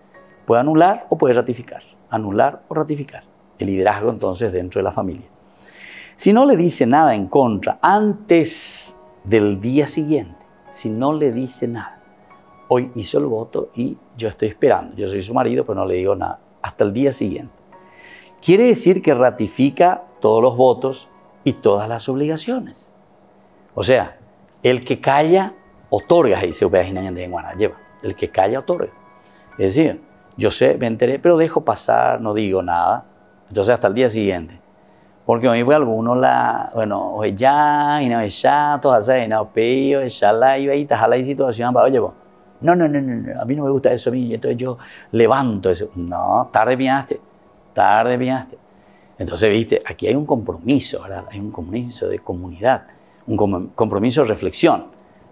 Puede anular o puede ratificar. Anular o ratificar. El liderazgo entonces dentro de la familia. Si no le dice nada en contra antes del día siguiente, si no le dice nada, hoy hizo el voto y yo estoy esperando. Yo soy su marido, pero no le digo nada. Hasta el día siguiente. Quiere decir que ratifica todos los votos y todas las obligaciones. O sea, el que calla, otorga. Dice, lleva. El que calla, otorga. Es decir, yo sé, me enteré, pero dejo pasar, no digo nada. Entonces hasta el día siguiente. Porque hoy fue alguno hoy ya, y no ya, todas esas, y no, pero ya la iba y tajala y situación, oye, no, a mí no me gusta eso a mí, entonces yo levanto eso. No, tarde pillaste. Entonces, viste, aquí hay un compromiso, ¿verdad? Hay un compromiso de comunidad, un compromiso de reflexión,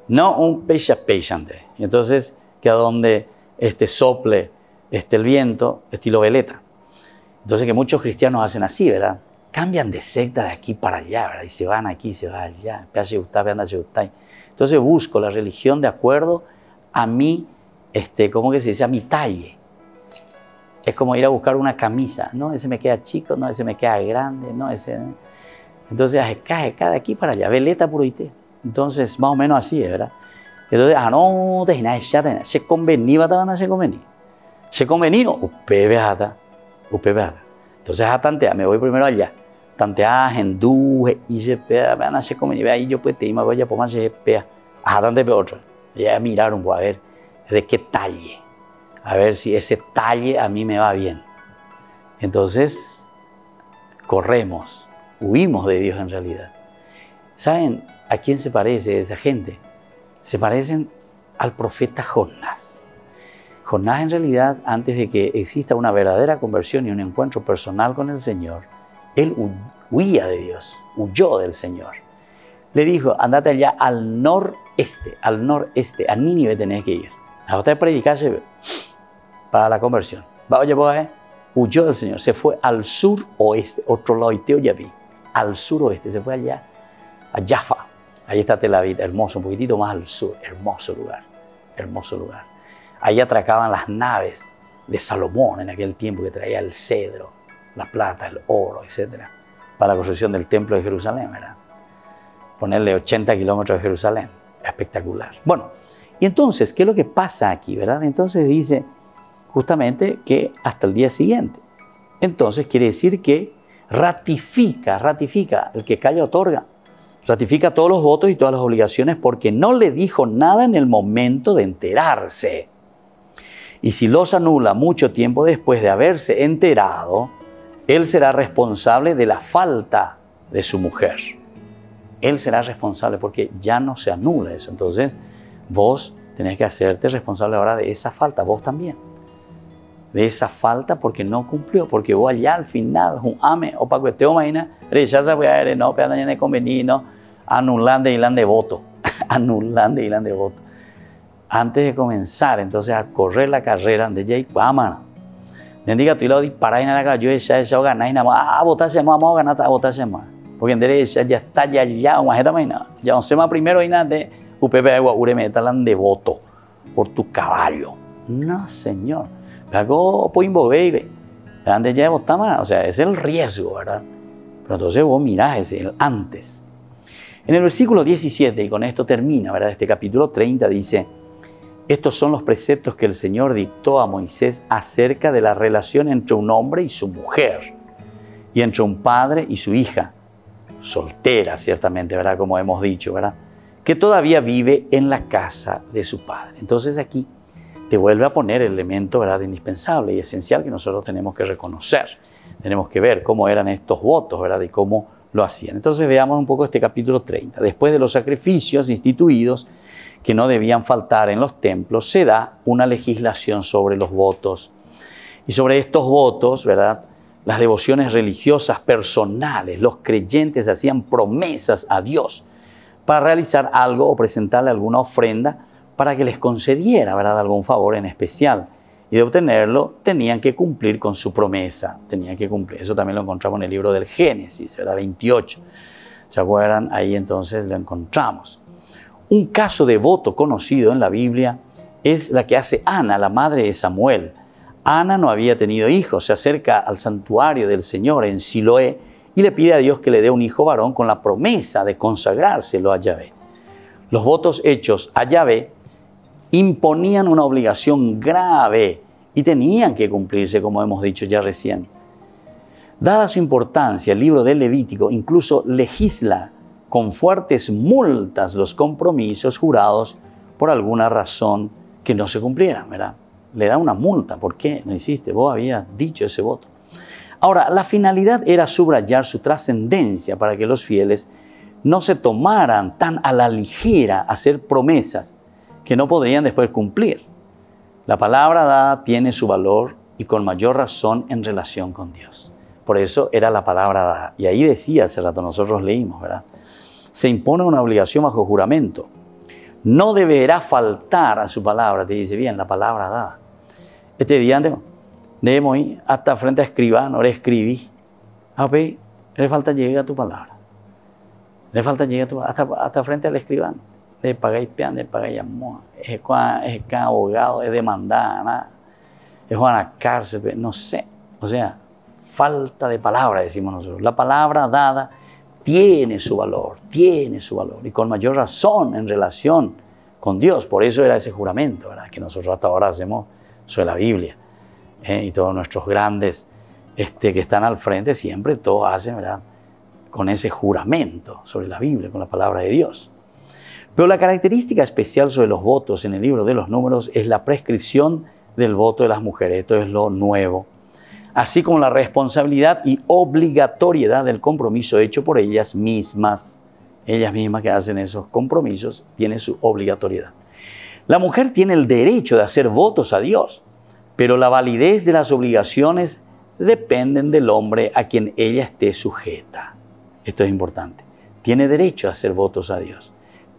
no un pechante. Entonces, que a donde sople el viento, estilo veleta. Entonces, que muchos cristianos hacen así, ¿verdad? Cambian de secta de aquí para allá, ¿verdad? Y se van aquí, se van allá. Entonces, busco la religión de acuerdo a mí, ¿cómo que se dice? A mi talle. Es como ir a buscar una camisa. No, ese me queda chico, no, ese me queda grande, no, ese... Entonces, cae de aquí para allá, veleta por ahí. Entonces, más o menos así, ¿verdad? Entonces, no, te nada, se convenía, se convenía. Se convenía, upebeata. Entonces, a tantea, me voy primero allá. Tantea, henduje, y se pega, vean, se convenía, ahí yo pues te iba, voy a poner, se pega. A tante pe otro. Y a mirar un poco, a ver de qué talle, a ver si ese talle a mí me va bien. Entonces, corremos, huimos de Dios en realidad. ¿Saben a quién se parece esa gente? Se parecen al profeta Jonás. Jonás en realidad, antes de que exista una verdadera conversión y un encuentro personal con el Señor, él huía de Dios, huyó del Señor. Le dijo, andate allá al noreste, a Nínive tenés que ir. A usted predicarse para la conversión. Huyó del Señor, se fue al suroeste, otro loiteo ya vi, al suroeste, se fue allá, a Jaffa. Ahí está Tel Aviv, hermoso, un poquitito más al sur, hermoso lugar. Ahí atracaban las naves de Salomón en aquel tiempo que traía el cedro, la plata, el oro, etc. para la construcción del templo de Jerusalén, ¿verdad? Ponerle 80 kilómetros de Jerusalén, espectacular. Bueno, y entonces, ¿qué es lo que pasa aquí, verdad? Entonces dice justamente que hasta el día siguiente. Entonces quiere decir que ratifica, el que calla otorga. Ratifica todos los votos y todas las obligaciones porque no le dijo nada en el momento de enterarse. Y si los anula mucho tiempo después de haberse enterado, él será responsable de la falta de su mujer. Él será responsable porque ya no se anula eso. Entonces, vos tenés que hacerte responsable ahora de esa falta, vos también. De esa falta porque no cumplió, porque vos allá al final, un ame o para que te imagina, rechaza voy a ir, no, pero no convenir, no, anulando y de voto, anulando y de voto. Antes de comenzar, entonces, a correr la carrera, de Jay, vamos. Diga tú y lo disparáis en la calle, yo ya ganáis nada más, votarse más, vamos a ganar, votarse más. Porque en derecha ya está, ya, una jeta más nada. Ya no se más primero y nada de UPP de Guaure talan de voto por tu caballo. No, señor. Hago poimbo baby. Antes ya votamos, o sea, es el riesgo, ¿verdad? Pero entonces vos mirás ese antes. En el versículo 17, y con esto termina, ¿verdad? Este capítulo 30 dice: estos son los preceptos que el Señor dictó a Moisés acerca de la relación entre un hombre y su mujer, y entre un padre y su hija, soltera ciertamente, ¿verdad? Como hemos dicho, ¿verdad? Que todavía vive en la casa de su padre. Entonces aquí te vuelve a poner el elemento, ¿verdad?, indispensable y esencial que nosotros tenemos que reconocer. Tenemos que ver cómo eran estos votos, ¿verdad?, y cómo lo hacían. Entonces veamos un poco este capítulo 30. Después de los sacrificios instituidos que no debían faltar en los templos, se da una legislación sobre los votos. Y sobre estos votos, ¿verdad?, las devociones religiosas personales, los creyentes hacían promesas a Dios para realizar algo o presentarle alguna ofrenda para que les concediera, ¿verdad?, algún favor en especial. Y de obtenerlo tenían que cumplir con su promesa, tenían que cumplir. Eso también lo encontramos en el libro del Génesis, ¿verdad?, 28. ¿Se acuerdan? Ahí entonces lo encontramos. Un caso de voto conocido en la Biblia es la que hace Ana, la madre de Samuel. Ana no había tenido hijos, se acerca al santuario del Señor en Siloé y le pide a Dios que le dé un hijo varón con la promesa de consagrárselo a Yahvé. Los votos hechos a Yahvé imponían una obligación grave y tenían que cumplirse, como hemos dicho ya recién. Dada su importancia, el libro del Levítico incluso legisla con fuertes multas los compromisos jurados por alguna razón que no se cumplieran, ¿verdad? Le da una multa. ¿Por qué no hiciste? Vos habías dicho ese voto. Ahora, la finalidad era subrayar su trascendencia para que los fieles no se tomaran tan a la ligera hacer promesas que no podrían después cumplir. La palabra dada tiene su valor y con mayor razón en relación con Dios. Por eso era la palabra dada. Y ahí decía hace rato, nosotros leímos, ¿verdad? Se impone una obligación bajo juramento. No deberá faltar a su palabra, te dice bien, la palabra dada. Este día debemos ir hasta frente a escribano, ahora escribí. Le falta llegar a tu palabra. Le falta llegar a tu palabra, hasta frente al escribano. De pagar pean, de pagar amor. Es abogado, es demandada, nada. Es a la cárcel, no sé. O sea, falta de palabra, decimos nosotros. La palabra dada tiene su valor, y con mayor razón en relación con Dios. Por eso era ese juramento, ¿verdad?, que nosotros hasta ahora hacemos sobre la Biblia. Y todos nuestros grandes que están al frente siempre todos hacen, ¿verdad?, con ese juramento sobre la Biblia, con la palabra de Dios. Pero la característica especial sobre los votos en el libro de los Números es la prescripción del voto de las mujeres. Esto es lo nuevo. Así como la responsabilidad y obligatoriedad del compromiso hecho por ellas mismas. Ellas mismas que hacen esos compromisos tienen su obligatoriedad. La mujer tiene el derecho de hacer votos a Dios, pero la validez de las obligaciones dependen del hombre a quien ella esté sujeta. Esto es importante. Tiene derecho a hacer votos a Dios,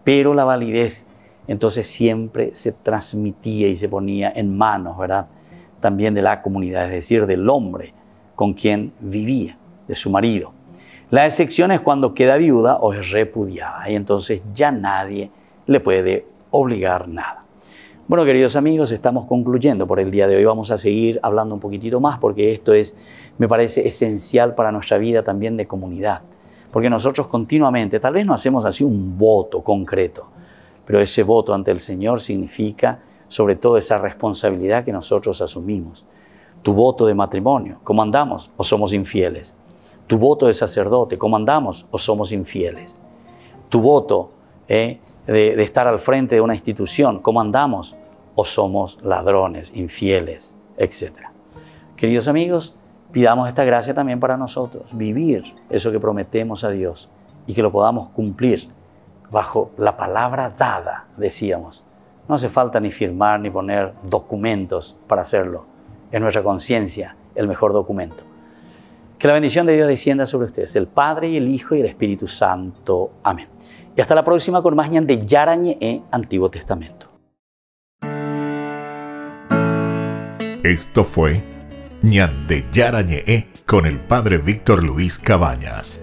pero la validez entonces siempre se transmitía y se ponía en manos, ¿verdad?, también de la comunidad, es decir, del hombre con quien vivía, de su marido. La excepción es cuando queda viuda o es repudiada, y entonces ya nadie le puede obligar nada. Bueno, queridos amigos, estamos concluyendo por el día de hoy. Vamos a seguir hablando un poquitito más porque esto es, me parece, esencial para nuestra vida también de comunidad. Porque nosotros continuamente, tal vez no hacemos así un voto concreto, pero ese voto ante el Señor significa sobre todo esa responsabilidad que nosotros asumimos. Tu voto de matrimonio, ¿cómo andamos o somos infieles? Tu voto de sacerdote, ¿cómo andamos o somos infieles? Tu voto de estar al frente de una institución, ¿cómo andamos o somos ladrones, infieles, etcétera? Queridos amigos, pidamos esta gracia también para nosotros, vivir eso que prometemos a Dios y que lo podamos cumplir bajo la palabra dada, decíamos. No hace falta ni firmar ni poner documentos para hacerlo. Es nuestra conciencia el mejor documento. Que la bendición de Dios descienda sobre ustedes, el Padre y el Hijo y el Espíritu Santo. Amén. Y hasta la próxima con más Ñande Yarañe Antiguo Testamento. Esto fue Ñande Yarañe con el Padre Víctor Luis Cabañas.